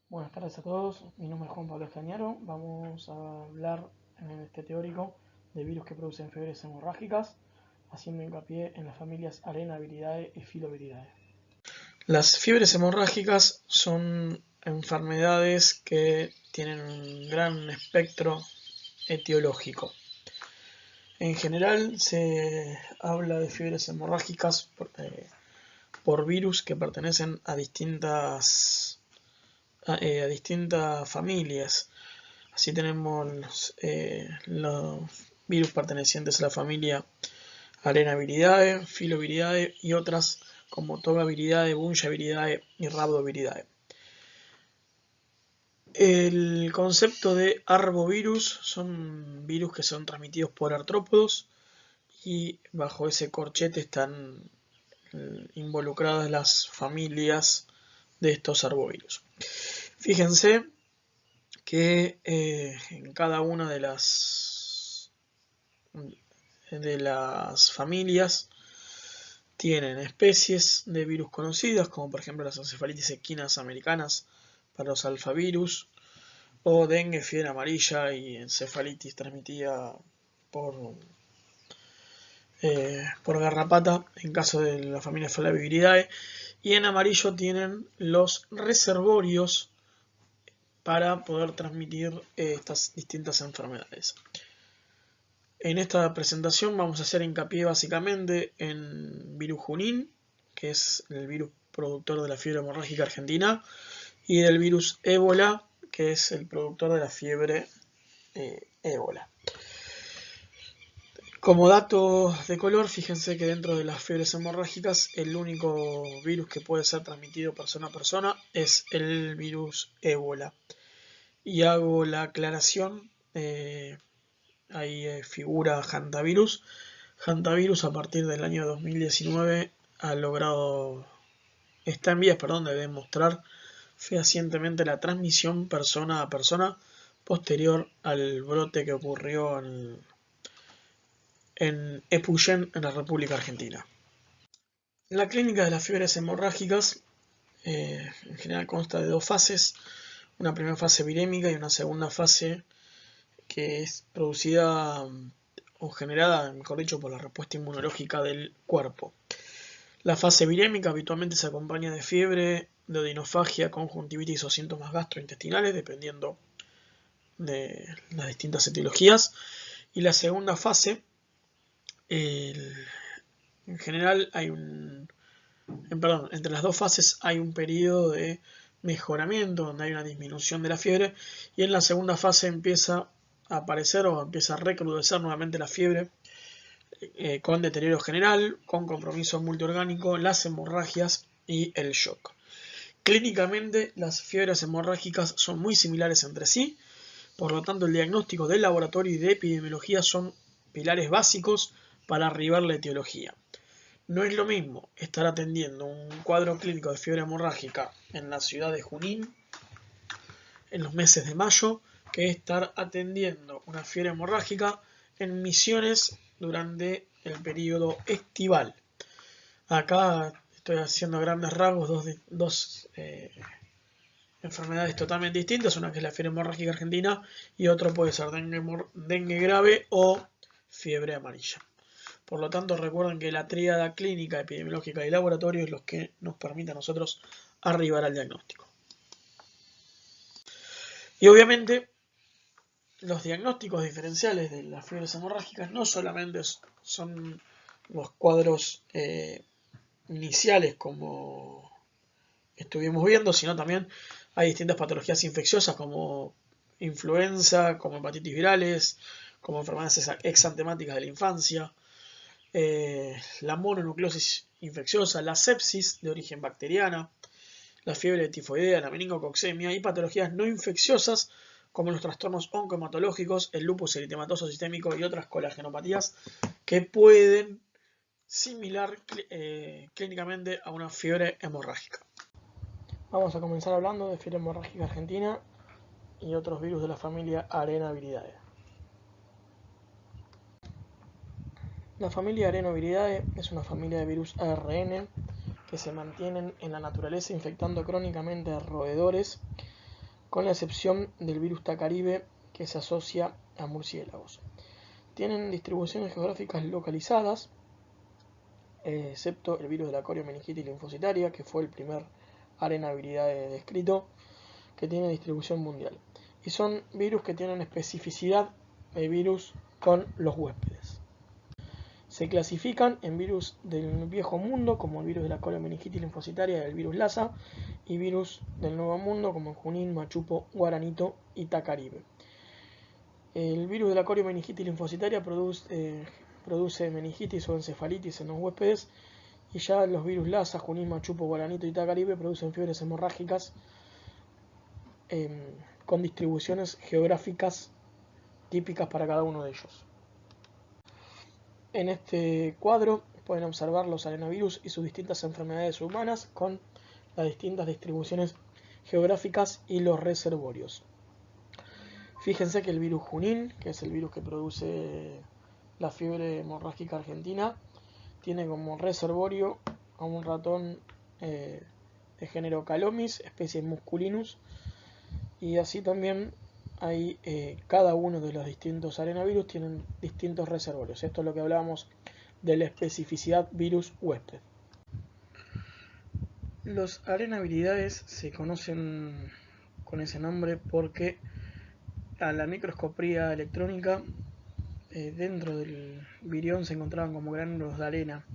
Buenas tardes a todos, mi nombre es Juan Pablo Escañaro. Vamos a hablar en este teórico de virus que producen fiebres hemorrágicas, haciendo hincapié en las familias Arenaviridae y Filoviridae. Las fiebres hemorrágicas son enfermedades que tienen un gran espectro etiológico. En general se habla de fiebres hemorrágicas por virus que pertenecen a distintas familias. Así tenemos los virus pertenecientes a la familia Arenaviridae, Filoviridae y otras como Togaviridae, Bungiaviridae y Rhabdoviridae. El concepto de arbovirus son virus que son transmitidos por artrópodos y bajo ese corchete están involucradas las familias de estos arbovirus. Fíjense que en cada una de las familias tienen especies de virus conocidas, como por ejemplo las encefalitis equinas americanas para los alfavirus, o dengue, fiebre amarilla y encefalitis transmitida por garrapata en caso de la familia Filoviridae. Y en amarillo tienen los reservorios para poder transmitir estas distintas enfermedades. En esta presentación vamos a hacer hincapié básicamente en virus Junín, que es el virus productor de la fiebre hemorrágica argentina, y del virus ébola, que es el productor de la fiebre ébola. Como dato de color, fíjense que dentro de las fiebres hemorrágicas el único virus que puede ser transmitido persona a persona es el virus ébola. Y hago la aclaración, ahí figura hantavirus. Hantavirus a partir del año 2019 está en vías de demostrar fehacientemente la transmisión persona a persona posterior al brote que ocurrió en Epuyén, en la República Argentina. La clínica de las fiebres hemorrágicas en general consta de dos fases, una primera fase virémica y una segunda fase que es producida o generada, mejor dicho, por la respuesta inmunológica del cuerpo. La fase virémica habitualmente se acompaña de fiebre, de odinofagia, conjuntivitis o síntomas gastrointestinales, dependiendo de las distintas etiologías. Y la segunda fase, en general entre las dos fases hay un periodo de mejoramiento donde hay una disminución de la fiebre, y en la segunda fase empieza a aparecer o empieza a recrudecer nuevamente la fiebre con deterioro general, con compromiso multiorgánico, las hemorragias y el shock. Clínicamente, las fiebres hemorrágicas son muy similares entre sí, por lo tanto el diagnóstico del laboratorio y de epidemiología son pilares básicos para arribar la etiología. No es lo mismo estar atendiendo un cuadro clínico de fiebre hemorrágica en la ciudad de Junín en los meses de mayo que estar atendiendo una fiebre hemorrágica en Misiones durante el periodo estival. Acá estoy haciendo grandes rasgos dos enfermedades totalmente distintas, una que es la fiebre hemorrágica argentina y otro puede ser dengue grave o fiebre amarilla. Por lo tanto, recuerden que la tríada clínica, epidemiológica y laboratorio es lo que nos permite a nosotros arribar al diagnóstico. Y obviamente, los diagnósticos diferenciales de las fiebres hemorrágicas no solamente son los cuadros iniciales como estuvimos viendo, sino también hay distintas patologías infecciosas como influenza, como hepatitis virales, como enfermedades exantemáticas de la infancia, la mononucleosis infecciosa, la sepsis de origen bacteriana, la fiebre tifoidea, la meningococcemia y patologías no infecciosas como los trastornos oncohematológicos, el lupus eritematoso sistémico y otras colagenopatías que pueden similar clínicamente a una fiebre hemorrágica. Vamos a comenzar hablando de fiebre hemorrágica argentina y otros virus de la familia Arenaviridae. La familia Arenaviridae es una familia de virus ARN que se mantienen en la naturaleza infectando crónicamente a roedores con la excepción del virus Takaribe, que se asocia a murciélagos. Tienen distribuciones geográficas localizadas, excepto el virus de la coriomeningitis linfocitaria, que fue el primer arenaviridae descrito, que tiene distribución mundial. Y son virus que tienen especificidad de virus con los huéspedes. Se clasifican en virus del viejo mundo, como el virus de la coriomeningitis linfocitaria y el virus Lassa, y virus del nuevo mundo, como Junín, Machupo, Guaranito y Takaribe. El virus de la coriomeningitis linfocitaria produce meningitis o encefalitis en los huéspedes, y ya los virus Lassa, Junín, Machupo, Guaranito y Takaribe producen fiebres hemorrágicas con distribuciones geográficas típicas para cada uno de ellos. En este cuadro pueden observar los arenavirus y sus distintas enfermedades humanas con las distintas distribuciones geográficas y los reservorios. Fíjense que el virus Junín, que es el virus que produce la fiebre hemorrágica argentina, tiene como reservorio a un ratón de género Calomis, especie Musculinus, y así también hay cada uno de los distintos arenavirus tienen distintos reservorios. Esto es lo que hablábamos de la especificidad virus huésped. Los arenaviridaes se conocen con ese nombre porque a la microscopía electrónica dentro del virión se encontraban como gránulos de arena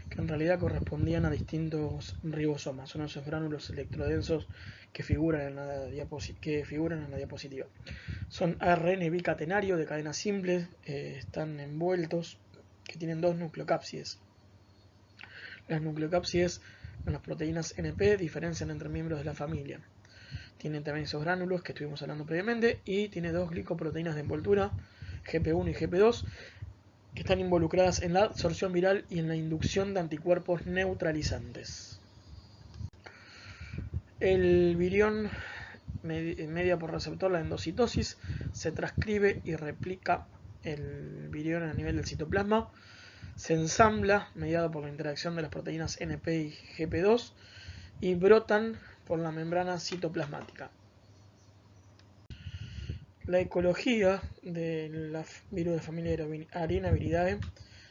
que en realidad correspondían a distintos ribosomas. Son esos gránulos electrodensos que figuran en la diapositiva. Son ARN bicatenario de cadena simple, están envueltos, que tienen dos nucleocápsides. Las nucleocápsides en las proteínas NP diferencian entre miembros de la familia. Tienen también esos gránulos que estuvimos hablando previamente y tiene dos glicoproteínas de envoltura, GP1 y GP2, que están involucradas en la absorción viral y en la inducción de anticuerpos neutralizantes. El virión media por receptor la endocitosis, se transcribe y replica el virión a nivel del citoplasma, se ensambla mediado por la interacción de las proteínas NP y GP2 y brotan por la membrana citoplasmática. La ecología de los virus de familia Arenaviridae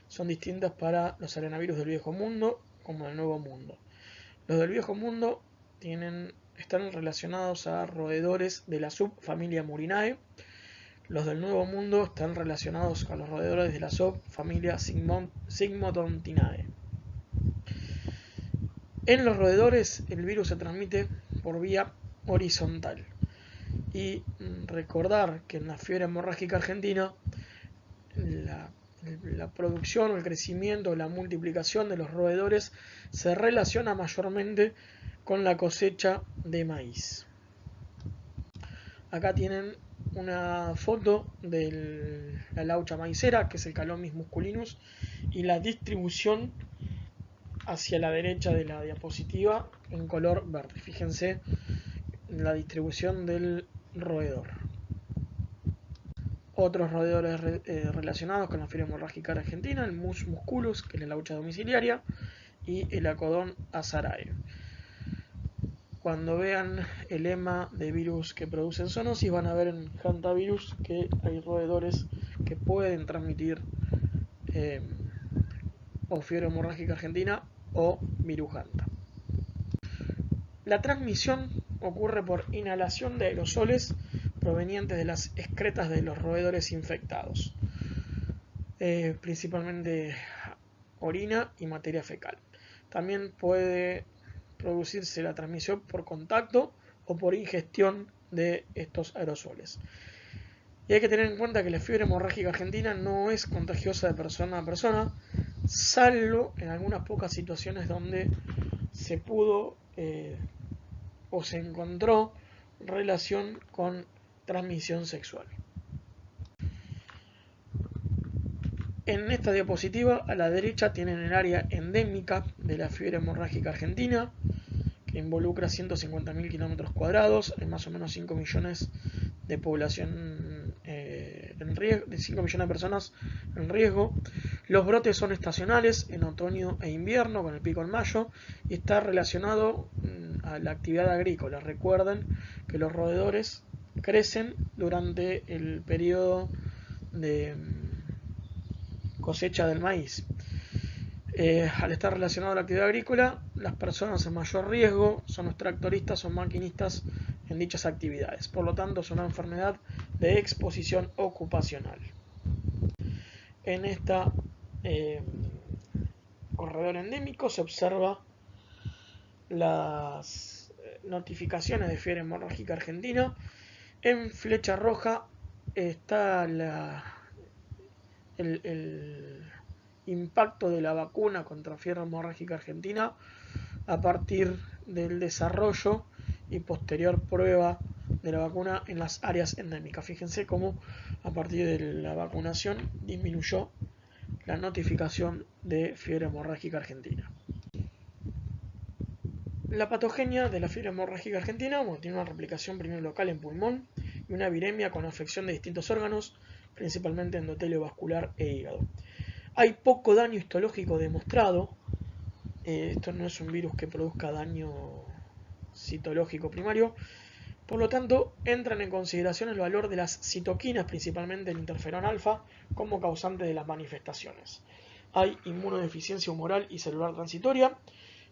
son distintas para los arenavirus del viejo mundo como del nuevo mundo. Los del viejo mundo están relacionados a roedores de la subfamilia Murinae. Los del nuevo mundo están relacionados a los roedores de la subfamilia Sigmodontinae. En los roedores el virus se transmite por vía horizontal. Y recordar que en la fiebre hemorrágica argentina la producción, el crecimiento, la multiplicación de los roedores se relaciona mayormente con la cosecha de maíz. Acá tienen una foto de la laucha maicera, que es el Calomis musculinus, y la distribución hacia la derecha de la diapositiva en color verde. Fíjense la distribución del roedor. Otros roedores relacionados con la fiebre hemorrágica argentina, el Mus musculus, que es la laucha domiciliaria, y el Acodon azarae. Cuando vean el lema de virus que producen zoonosis, van a ver en hantavirus que hay roedores que pueden transmitir o fiebre hemorrágica argentina o virus hanta. La transmisión ocurre por inhalación de aerosoles provenientes de las excretas de los roedores infectados, principalmente orina y materia fecal. También puede producirse la transmisión por contacto o por ingestión de estos aerosoles. Y hay que tener en cuenta que la fiebre hemorrágica argentina no es contagiosa de persona a persona, salvo en algunas pocas situaciones donde se pudo o se encontró relación con transmisión sexual. En esta diapositiva a la derecha tienen el área endémica de la fiebre hemorrágica argentina, que involucra 150.000 kilómetros cuadrados, hay más o menos 5 millones de población en riesgo, de 5 millones de personas en riesgo. Los brotes son estacionales en otoño e invierno, con el pico en mayo, y está relacionado a la actividad agrícola. Recuerden que los roedores crecen durante el periodo de cosecha del maíz. Al estar relacionado a la actividad agrícola, las personas en mayor riesgo son los tractoristas o maquinistas en dichas actividades. Por lo tanto, es una enfermedad de exposición ocupacional. En esta corredor endémico se observa las notificaciones de fiebre hemorrágica argentina. En flecha roja está el impacto de la vacuna contra fiebre hemorrágica argentina a partir del desarrollo y posterior prueba de la vacuna en las áreas endémicas. Fíjense cómo a partir de la vacunación disminuyó la notificación de fiebre hemorrágica argentina. La patogenia de la fiebre hemorrágica argentina tiene una replicación primero local en pulmón y una viremia con afección de distintos órganos, principalmente endotelio vascular e hígado. Hay poco daño histológico demostrado. Esto no es un virus que produzca daño citológico primario. Por lo tanto, entran en consideración el valor de las citoquinas, principalmente el interferón alfa, como causante de las manifestaciones. Hay inmunodeficiencia humoral y celular transitoria,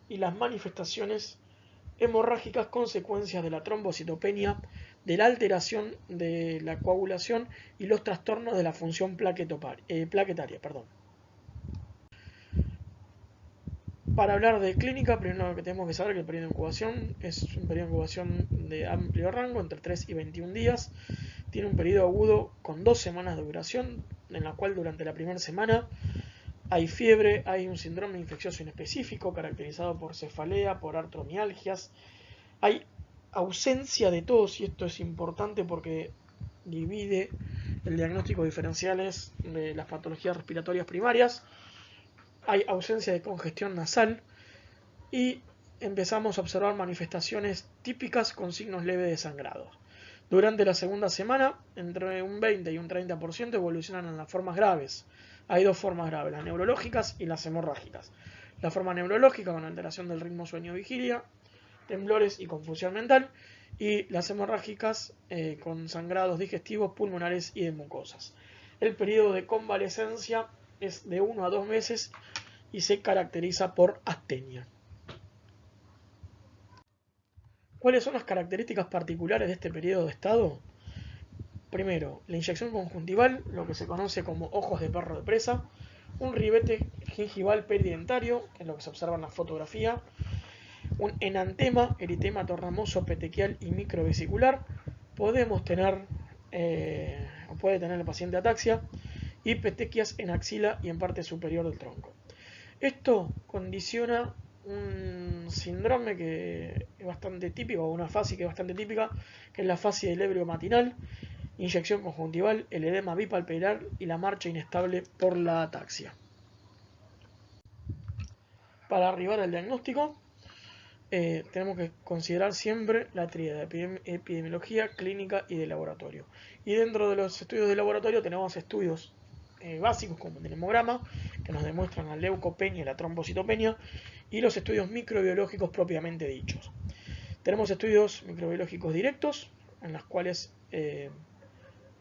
y las manifestaciones hemorrágicas consecuencias de la trombocitopenia, de la alteración de la coagulación y los trastornos de la función plaquetaria. Para hablar de clínica, primero que tenemos que saber que el periodo de incubación es un periodo de incubación de amplio rango, entre 3 y 21 días. Tiene un periodo agudo con 2 semanas de duración, en la cual durante la primera semana hay fiebre, hay un síndrome infeccioso inespecífico caracterizado por cefalea, por artromialgias. Hay ausencia de tos, y esto es importante porque divide el diagnóstico diferenciales de las patologías respiratorias primarias. Hay ausencia de congestión nasal y empezamos a observar manifestaciones típicas con signos leves de sangrado. Durante la segunda semana, entre un 20 y un 30% evolucionan en las formas graves. Hay dos formas graves, las neurológicas y las hemorrágicas. La forma neurológica con alteración del ritmo sueño-vigilia, temblores y confusión mental, y las hemorrágicas con sangrados digestivos, pulmonares y de mucosas. El periodo de convalecencia es de 1 a 2 meses y se caracteriza por astenia. ¿Cuáles son las características particulares de este periodo de estado? Primero, la inyección conjuntival, lo que se conoce como ojos de perro de presa, un ribete gingival peridentario, que es lo que se observa en la fotografía, un enantema, eritema ramoso, petequial y microvesicular. Podemos tener, puede tener el paciente ataxia, y petequias en axila y en parte superior del tronco. Esto condiciona un síndrome que es bastante típico, o una fase que es bastante típica, que es la fase del ebrio matinal, inyección conjuntival, el edema bipalpebral y la marcha inestable por la ataxia. Para arribar al diagnóstico, tenemos que considerar siempre la tríada de epidemiología, clínica y de laboratorio. Y dentro de los estudios de laboratorio tenemos estudios básicos como el hemograma, que nos demuestran la leucopenia y la trombocitopenia, y los estudios microbiológicos propiamente dichos. Tenemos estudios microbiológicos directos, en los cuales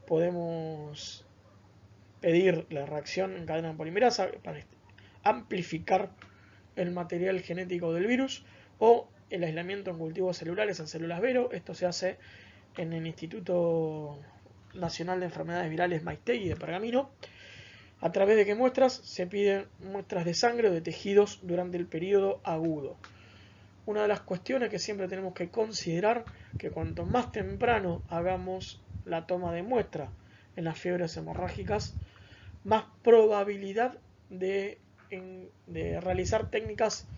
podemos pedir la reacción en cadena de polimerasa para amplificar el material genético del virus, o el aislamiento en cultivos celulares en células Vero. Esto se hace en el Instituto Nacional de Enfermedades Virales Maiztegui de Pergamino. ¿A través de qué muestras? Se piden muestras de sangre o de tejidos durante el periodo agudo. Una de las cuestiones que siempre tenemos que considerar, que cuanto más temprano hagamos la toma de muestra en las fiebres hemorrágicas, más probabilidad de realizar técnicas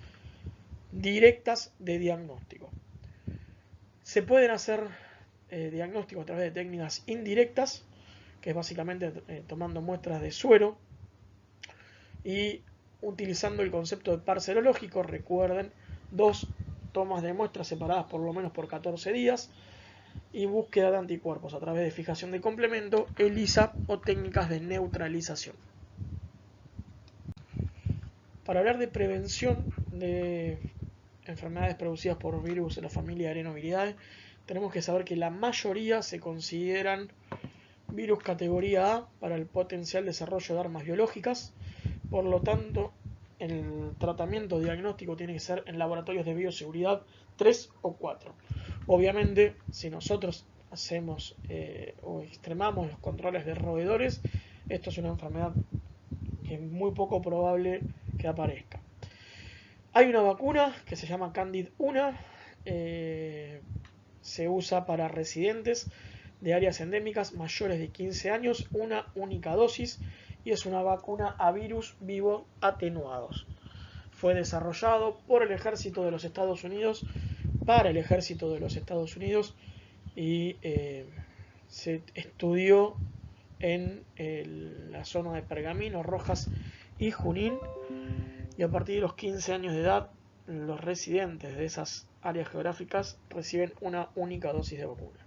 directas de diagnóstico. Se pueden hacer diagnósticos a través de técnicas indirectas, que es básicamente tomando muestras de suero y utilizando el concepto de par serológico. Recuerden, 2 tomas de muestras separadas por lo menos por 14 días y búsqueda de anticuerpos a través de fijación de complemento, ELISA o técnicas de neutralización. Para hablar de prevención de enfermedades producidas por virus de la familia Arenoviridae, tenemos que saber que la mayoría se consideran virus categoría A para el potencial desarrollo de armas biológicas. Por lo tanto, el tratamiento diagnóstico tiene que ser en laboratorios de bioseguridad 3 o 4. Obviamente, si nosotros hacemos o extremamos los controles de roedores, esto es una enfermedad que es muy poco probable que aparezca. Hay una vacuna que se llama Candid 1, se usa para residentes de áreas endémicas mayores de 15 años, una única dosis, y es una vacuna a virus vivos atenuados. Fue desarrollado por el ejército de los Estados Unidos, para el ejército de los Estados Unidos, y se estudió en la zona de Pergamino, Rojas y Junín, y a partir de los 15 años de edad, los residentes de esas áreas geográficas reciben una única dosis de vacuna.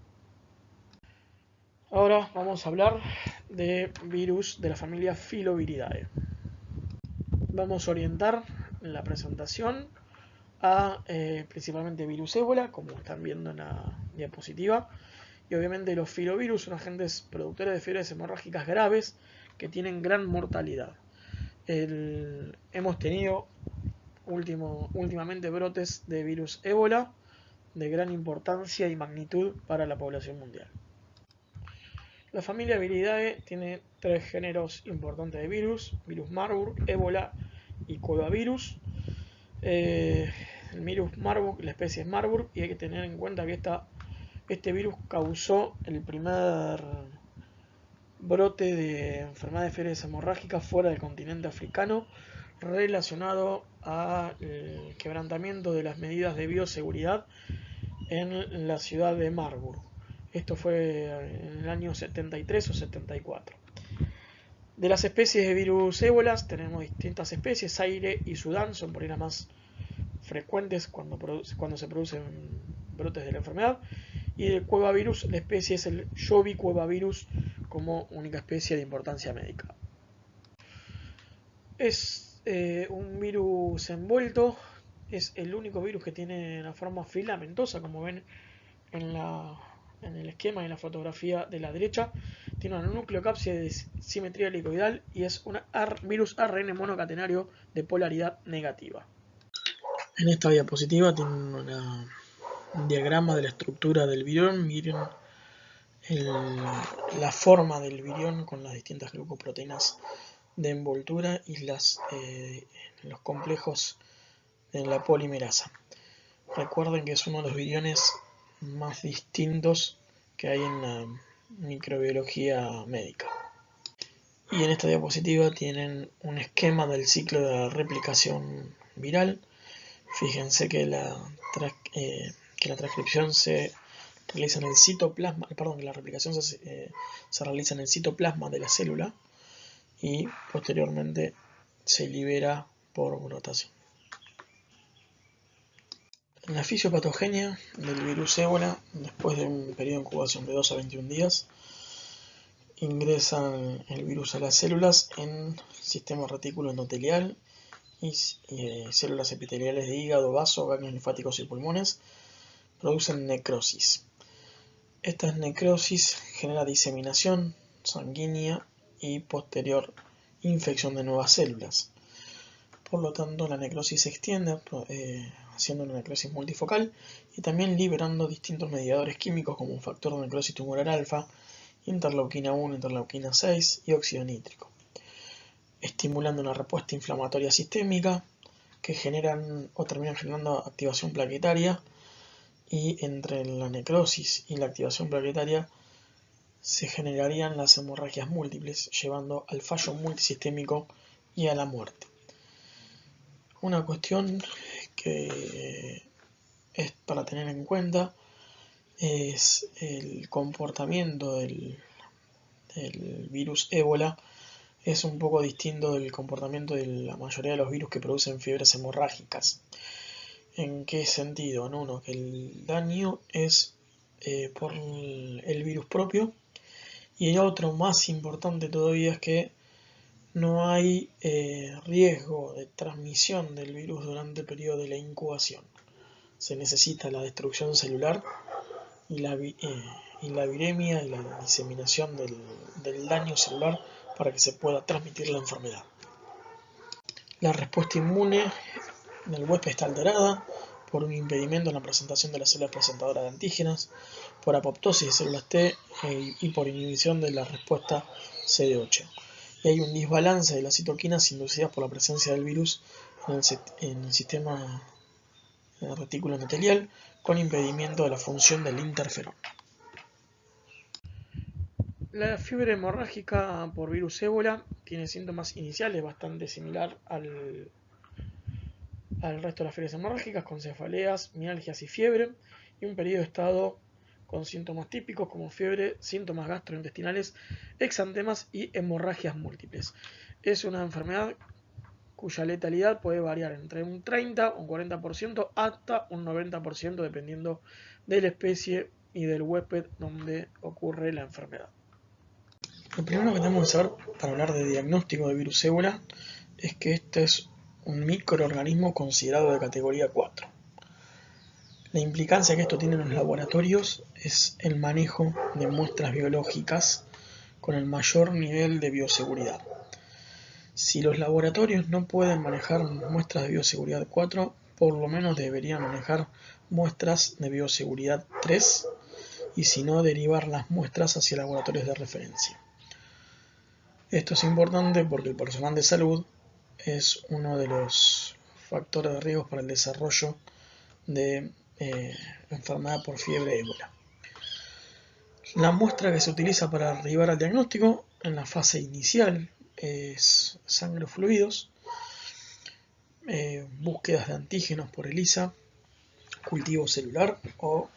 Ahora vamos a hablar de virus de la familia Filoviridae. Vamos a orientar la presentación a principalmente virus ébola, como están viendo en la diapositiva, y obviamente los filovirus son agentes productores de fiebres hemorrágicas graves que tienen gran mortalidad. Hemos tenido últimamente brotes de virus ébola de gran importancia y magnitud para la población mundial. La familia Viridae tiene 3 géneros importantes de virus: virus Marburg, ébola y cuevavirus. El virus Marburg, la especie es Marburg, y hay que tener en cuenta que este virus causó el primer brote de enfermedad de fiebres hemorrágicas fuera del continente africano, relacionado al quebrantamiento de las medidas de bioseguridad en la ciudad de Marburg. Esto fue en el año 73 o 74. De las especies de virus ébola tenemos distintas especies. Zaire y Sudán son por ahí las más frecuentes cuando se producen brotes de la enfermedad. Y de cuevavirus, la especie es el Jovi cuevavirus como única especie de importancia médica. Es un virus envuelto, es el único virus que tiene la forma filamentosa, como ven en el esquema y en la fotografía de la derecha. Tiene una nucleocapsia de simetría helicoidal y es un virus ARN monocatenario de polaridad negativa. En esta diapositiva tienen un diagrama de la estructura del virión. Miren la forma del virión con las distintas glucoproteínas de envoltura y los complejos en la polimerasa. Recuerden que es uno de los viriones más distintos que hay en la microbiología médica. Y en esta diapositiva tienen un esquema del ciclo de la replicación viral. Fíjense que la transcripción se realiza en el citoplasma, que la replicación se realiza en el citoplasma de la célula y posteriormente se libera por brotación. En la fisiopatogenia del virus ébola, después de un periodo de incubación de 2 a 21 días, ingresa el virus a las células en sistema retículo endotelial y células epiteliales de hígado, vaso, ganglios linfáticos y pulmones. Producen necrosis. Esta necrosis genera diseminación sanguínea y posterior infección de nuevas células. Por lo tanto, la necrosis se extiende haciendo una necrosis multifocal y también liberando distintos mediadores químicos como un factor de necrosis tumoral alfa, interleuquina 1, interleuquina 6 y óxido nítrico, estimulando una respuesta inflamatoria sistémica que generan o terminan generando activación plaquetaria, y entre la necrosis y la activación plaquetaria se generarían las hemorragias múltiples, llevando al fallo multisistémico y a la muerte. Una cuestión que es para tener en cuenta es el comportamiento del virus ébola. Es un poco distinto del comportamiento de la mayoría de los virus que producen fiebres hemorrágicas. ¿En qué sentido? En uno, que el daño es por el virus propio, y el otro más importante todavía es que no hay riesgo de transmisión del virus durante el periodo de la incubación. se necesita la destrucción celular y la viremia y la diseminación del daño celular para que se pueda transmitir la enfermedad. La respuesta inmune del huésped está alterada por un impedimento en la presentación de las células presentadoras de antígenos, por apoptosis de células T y por inhibición de la respuesta CD8. Y hay un desbalance de las citoquinas inducidas por la presencia del virus en el sistema retículo endotelial, con impedimento de la función del interferón. La fiebre hemorrágica por virus ébola tiene síntomas iniciales bastante similar al resto de las fiebres hemorrágicas, con cefaleas, mialgias y fiebre, y un periodo de estado con síntomas típicos como fiebre, síntomas gastrointestinales, exantemas y hemorragias múltiples. Es una enfermedad cuya letalidad puede variar entre un 30 o un 40% hasta un 90% dependiendo de la especie y del huésped donde ocurre la enfermedad. Lo primero que tenemos que saber para hablar de diagnóstico de virus ébola es que este es un microorganismo considerado de categoría 4. La implicancia que esto tiene en los laboratorios es el manejo de muestras biológicas con el mayor nivel de bioseguridad. Si los laboratorios no pueden manejar muestras de bioseguridad 4, por lo menos deberían manejar muestras de bioseguridad 3 y si no, derivar las muestras hacia laboratorios de referencia. Esto es importante porque el personal de salud es uno de los factores de riesgo para el desarrollo de enfermedad por fiebre ébola. La muestra que se utiliza para arribar al diagnóstico en la fase inicial es sangre o fluidos, búsquedas de antígenos por ELISA, cultivo celular o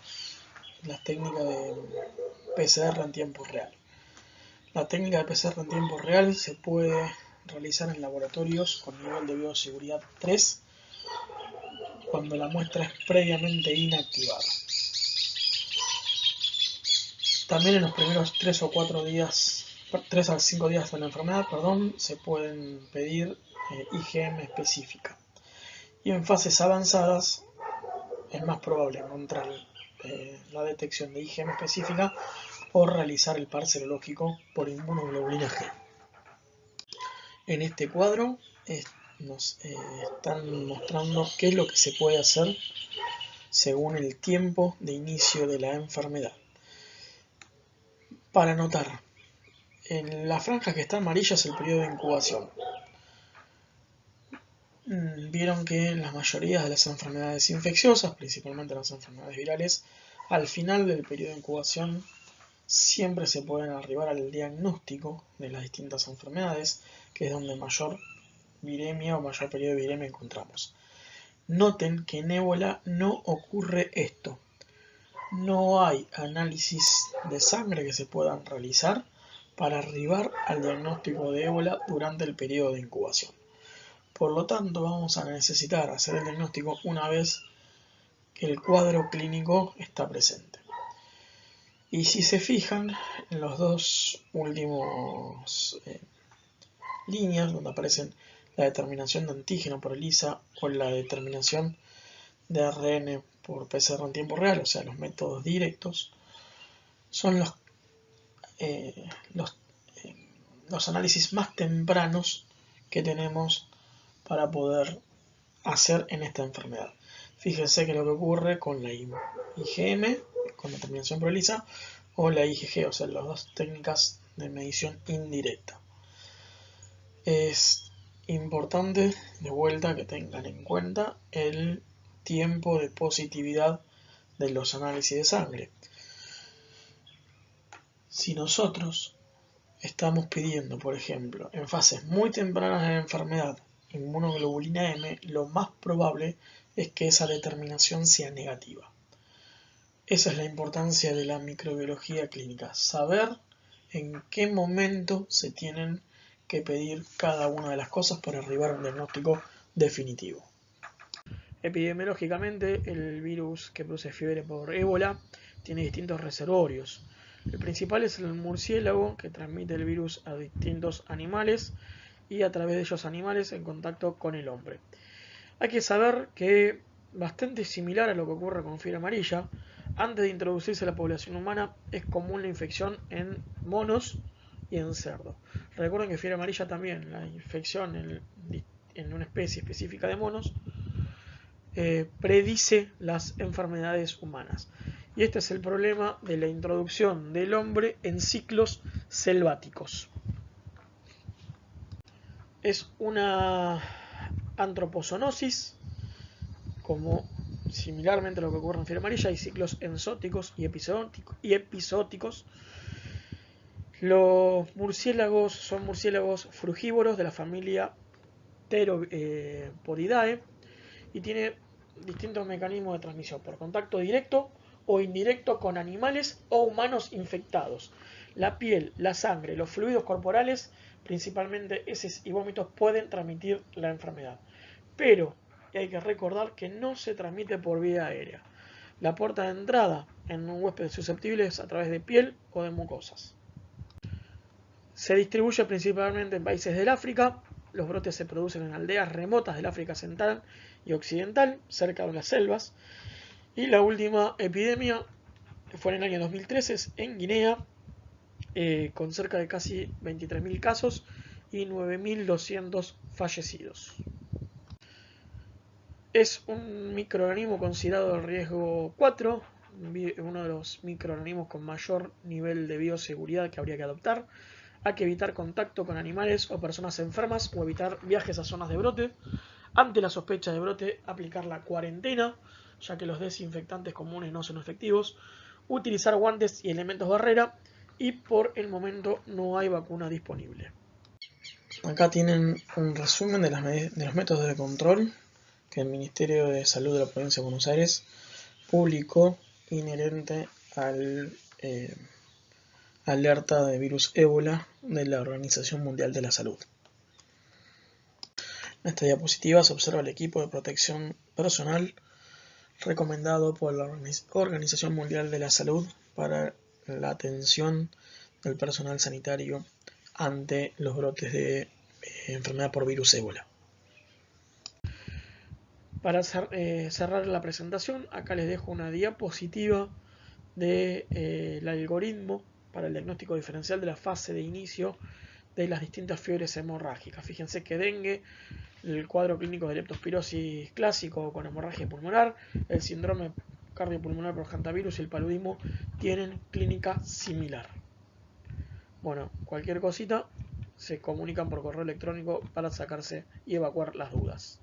las técnicas de PCR en tiempo real. La técnica de PCR en tiempo real se puede realizar en laboratorios con nivel de bioseguridad 3 cuando la muestra es previamente inactivada. También en los primeros 3 o 4 días, 3 a 5 días de la enfermedad, se pueden pedir IgM específica. Y en fases avanzadas es más probable encontrar la detección de IgM específica o realizar el par serológico por inmunoglobulina G. En este cuadro nos están mostrando qué es lo que se puede hacer según el tiempo de inicio de la enfermedad. Para notar, en la franja que está amarilla es el periodo de incubación. Vieron que en la mayoría de las enfermedades infecciosas, principalmente las enfermedades virales, al final del periodo de incubación siempre se pueden arribar al diagnóstico de las distintas enfermedades, que es donde mayor viremia o mayor periodo de viremia encontramos. Noten que en ébola no ocurre esto. No hay análisis de sangre que se puedan realizar para arribar al diagnóstico de ébola durante el periodo de incubación. Por lo tanto, vamos a necesitar hacer el diagnóstico una vez que el cuadro clínico está presente. Y si se fijan, en los dos últimos líneas donde aparecen la determinación de antígeno por ELISA o la determinación de ARN por PCR en tiempo real, o sea, los métodos directos, son los análisis más tempranos que tenemos para poder hacer en esta enfermedad. Fíjense que lo que ocurre con la IgM, con determinación por ELISA, o la IgG, o sea, las dos técnicas de medición indirecta. Es importante, de vuelta, que tengan en cuenta el tiempo de positividad de los análisis de sangre. Si nosotros estamos pidiendo, por ejemplo, en fases muy tempranas de la enfermedad, inmunoglobulina M, lo más probable es que esa determinación sea negativa. Esa es la importancia de la microbiología clínica, saber en qué momento se tienen que pedir cada una de las cosas para arribar a un diagnóstico definitivo. Epidemiológicamente, el virus que produce fiebre por ébola tiene distintos reservorios. El principal es el murciélago, que transmite el virus a distintos animales y a través de esos animales en contacto con el hombre. Hay que saber que bastante similar a lo que ocurre con fiebre amarilla. Antes de introducirse a la población humana, es común la infección en monos y en cerdos. Recuerden que fiebre amarilla también, la infección en una especie específica de monos, predice las enfermedades humanas. Y este es el problema de la introducción del hombre en ciclos selváticos. Es una antropozoonosis, como similarmente a lo que ocurre en fiebre amarilla, hay ciclos enzóticos y episóticos. Los murciélagos son murciélagos frugívoros de la familia Pteropodidae y tiene distintos mecanismos de transmisión por contacto directo o indirecto con animales o humanos infectados. La piel, la sangre, los fluidos corporales, principalmente heces y vómitos, pueden transmitir la enfermedad. Pero hay que recordar que no se transmite por vía aérea. La puerta de entrada en un huésped susceptible es a través de piel o de mucosas. Se distribuye principalmente en países del África. Los brotes se producen en aldeas remotas del África Central y Occidental, cerca de las selvas. Y la última epidemia fue en el año 2013 en Guinea, con cerca de casi 23.000 casos y 9.200 fallecidos. Es un microorganismo considerado de riesgo 4, uno de los microorganismos con mayor nivel de bioseguridad que habría que adoptar. Hay que evitar contacto con animales o personas enfermas o evitar viajes a zonas de brote. Ante la sospecha de brote, aplicar la cuarentena, ya que los desinfectantes comunes no son efectivos. Utilizar guantes y elementos barrera. Y por el momento no hay vacuna disponible. Acá tienen un resumen de los métodos de control que el Ministerio de Salud de la Provincia de Buenos Aires publicó inherente al alerta de virus ébola de la Organización Mundial de la Salud. En esta diapositiva se observa el equipo de protección personal recomendado por la Organización Mundial de la Salud para la atención del personal sanitario ante los brotes de enfermedad por virus ébola. Para cerrar la presentación, acá les dejo una diapositiva del algoritmo para el diagnóstico diferencial de la fase de inicio de las distintas fiebres hemorrágicas. Fíjense que dengue, el cuadro clínico de leptospirosis clásico con hemorragia pulmonar, el síndrome cardiopulmonar por hantavirus y el paludismo tienen clínica similar. Bueno, cualquier cosita se comunican por correo electrónico para sacarse y evacuar las dudas.